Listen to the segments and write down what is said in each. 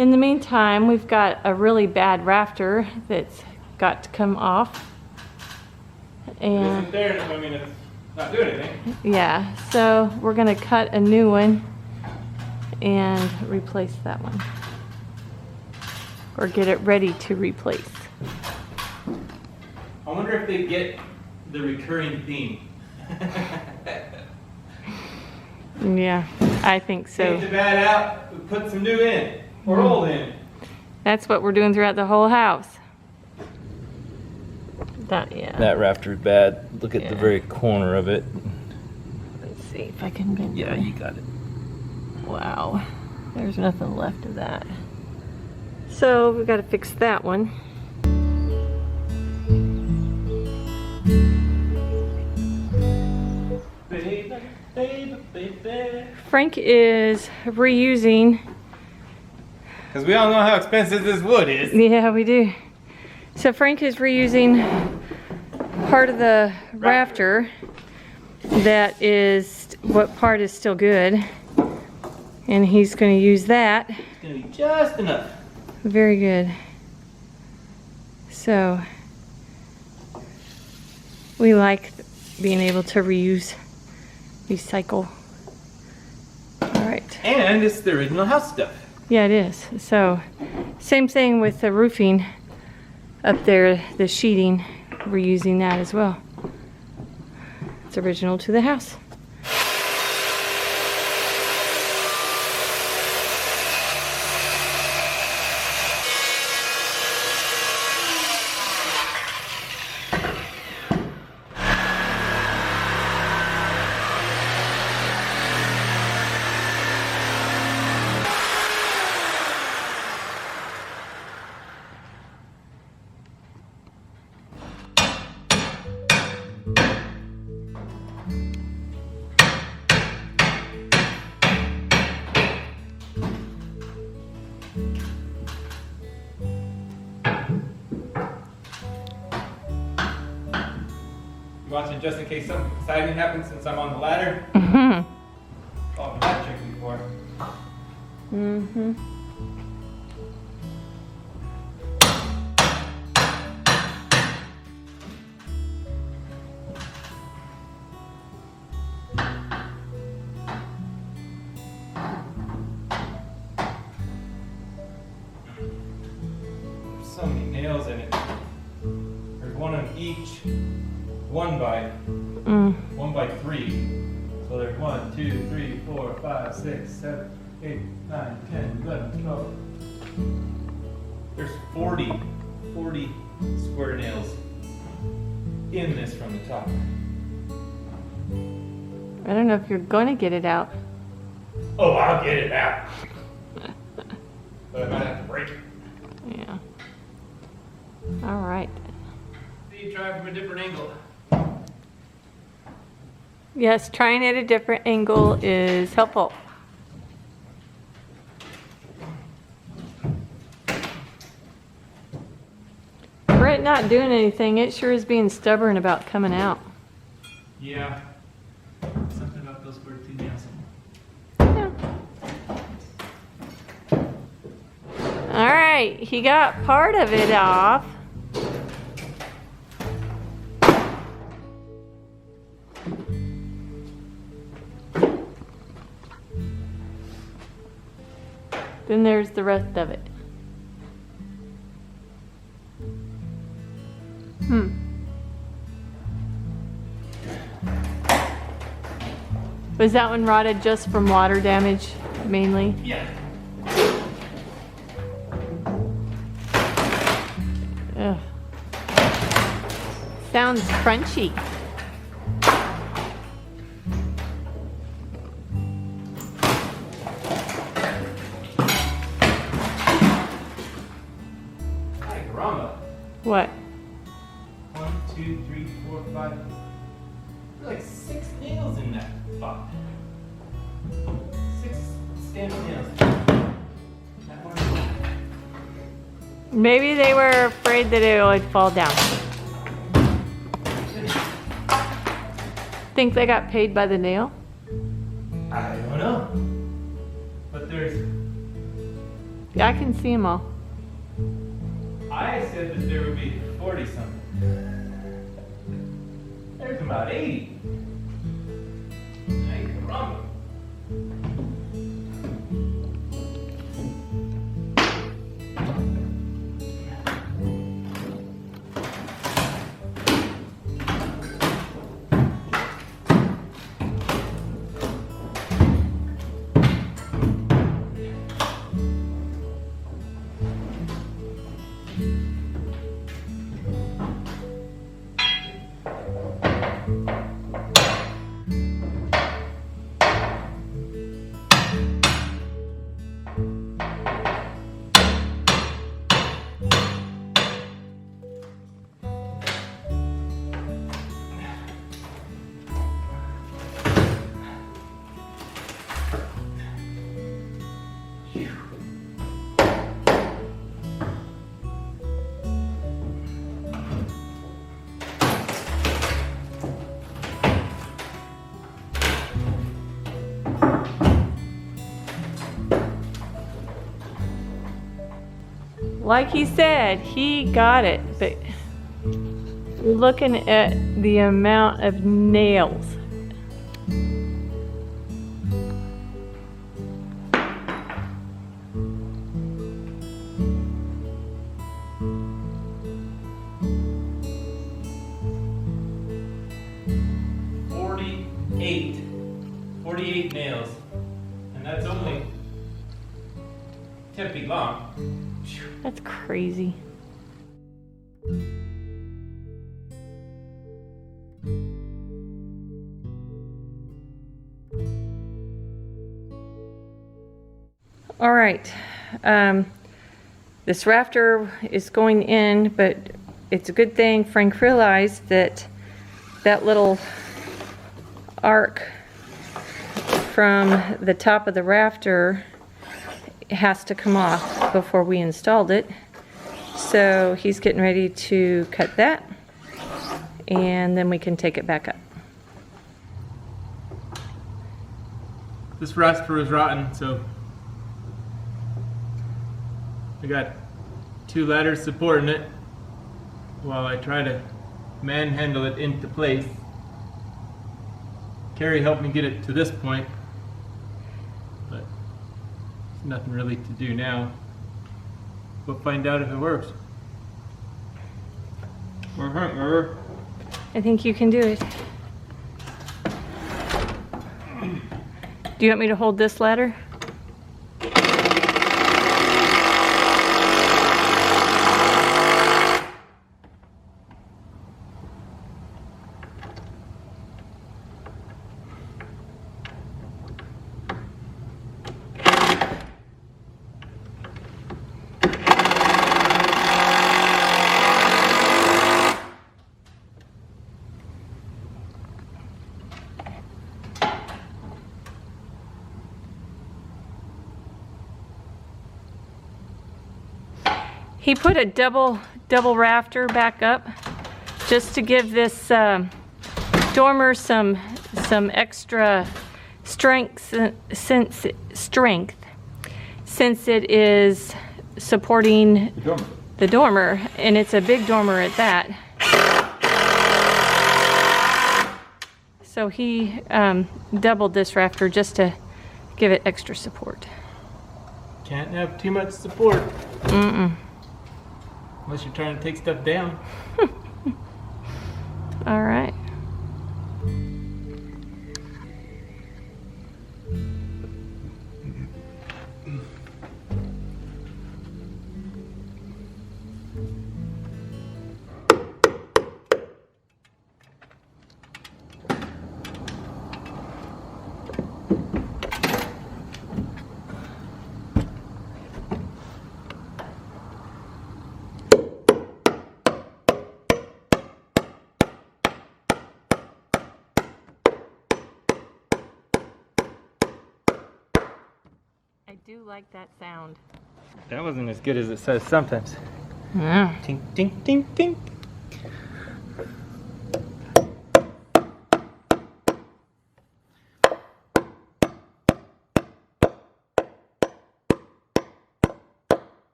In the meantime, we've got a really bad rafter that's got to come off. And Isn't there? I mean, it's not doing anything. yeah, so we're gonna cut a new one and replace that one. Or get it ready to replace. I wonder if they get the recurring theme. Yeah, I think so. Take the bad out, put some new in, or old in. That's what we're doing throughout the whole house. Yeah. That rafter's bad. Look at Yeah. the very corner of it. Let's see if I can bend Yeah, it. you got it. Wow, there's nothing left of that. So we've got to fix that one. Baby, baby, baby. Frank is reusing. Because we all know how expensive this wood is. Yeah, we do. So Frank is reusing part of the rafter. That is, what part is still good. And he's going to use that. It's going to be just enough. Very good. So we like being able to reuse, recycle. All right. And it's the original house stuff. Yeah, it is. So same thing with the roofing up there, the sheeting, we're using that as well. It's original to the house. Watching just in case something exciting happens since I'm on the ladder. Oh, that trick before. There's so many nails in it. There's one on each. 1 by 3. So there's 1, 2, 3, 4, 5, 6, 7, 8, 9, 10, 11, 12. There's 40 square nails in this from the top. I don't know if you're going to get it out. Oh, I'll get it out. But I might have to break it. Yeah. All right. See, try from a different angle. Yes, trying at a different angle is helpful. For it not doing anything, it sure is being stubborn about coming out. Yeah. Something about those square 2 nails. Yeah. All right, he got part of it off. Then there's the rest of it. Was that one rotted just from water damage, mainly? Yeah. Ugh. Sounds crunchy. What? 1, 2, 3, 4, 5. There's like 6 nails in that spot. 6 stamped nails. That one. Maybe they were afraid that it would fall down. Think they got paid by the nail? I don't know. But there's I can see them all. I said that there would be 40 something. There's about 80. Hey, wrong. Like he said, he got it, but looking at the amount of nails. Forty-eight. 48 nails. And that's only 10 feet long. That's crazy. All right, this rafter is going in, but it's a good thing Frank realized that that little arc from the top of the rafter has to come off before we installed it. So he's getting ready to cut that, and then we can take it back up. This rafter is rotten, so I got 2 ladders supporting it while I try to manhandle it into place. Carrie helped me get it to this point, but there's nothing really to do now. We'll find out if it works. I think you can do it. Do you want me to hold this ladder? He put a double rafter back up just to give this dormer some extra strength since it is supporting the dormer, and it's a big dormer at that. So he doubled this rafter just to give it extra support. Can't have too much support. Unless you're trying to take stuff down. All right. I do like that sound. That wasn't as good as it says sometimes. Yeah. Tink, tink, tink, tink.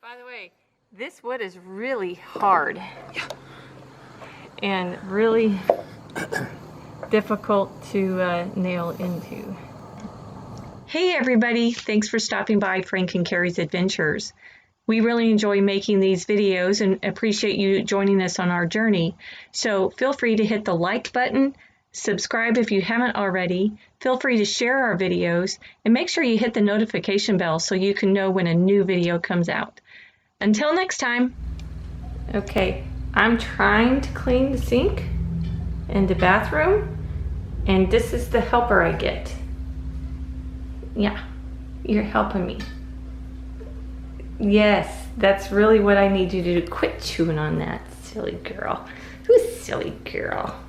By the way, this wood is really hard. Yeah. And really difficult to nail into. Hey everybody, thanks for stopping by Frank and Carrie's Adventures. We really enjoy making these videos and appreciate you joining us on our journey. So feel free to hit the like button, subscribe if you haven't already, feel free to share our videos, and make sure you hit the notification bell so you can know when a new video comes out. Until next time. Okay, I'm trying to clean the sink and the bathroom, and this is the helper I get. Yeah, you're helping me. Yes, that's really what I need you to do. Quit chewing on that, silly girl. Who's silly girl?